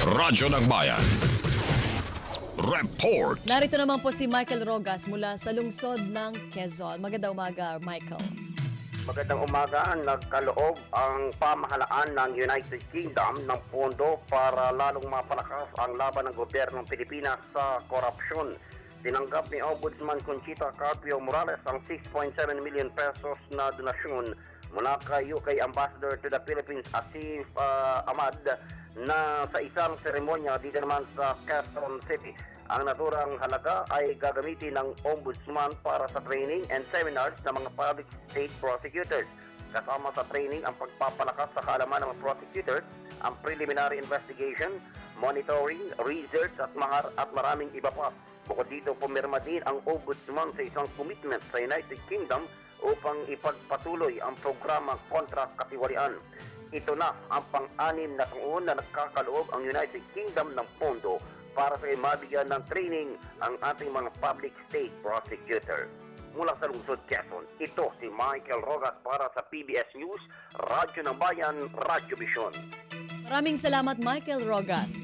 Radyo ng Bayan. Report. Narito naman po si Michael Rogas mula sa lungsod ng Quezon. Magandang umaga, Michael. Magandang umaga, nagkaloob ang pamahalaan ng United Kingdom ng pondo para lalong mapalakas ang laban ng gobyerno ng Pilipinas sa korupsyon. Tinanggap ni Ombudsman Conchita Carpio Morales ang 6.7 million pesos na donasyon mula kay UK Ambassador to the Philippines Asif Ahmad na sa isang seremonya dito naman sa Quezon City. Ang naturang halaga ay gagamitin ng Ombudsman para sa training and seminars ng mga public state prosecutors. Kasama sa training ang pagpapalakas sa kaalaman ng mga prosecutors, ang preliminary investigation, monitoring, research at maraming iba pa. Bukod dito, pumirma din ang Ombudsman sa isang commitment sa United Kingdom upang ipagpatuloy ang programa kontra katiwalian. Ito na ang pang-anim na taon na nagkakaloob ang United Kingdom ng pondo para sa mabigyan ng training ang ating mga public state prosecutor. Mula sa lungsod Quezon, ito si Michael Rogas para sa PBS News, Radyo ng Bayan, Radyo Vision. Maraming salamat, Michael Rogas.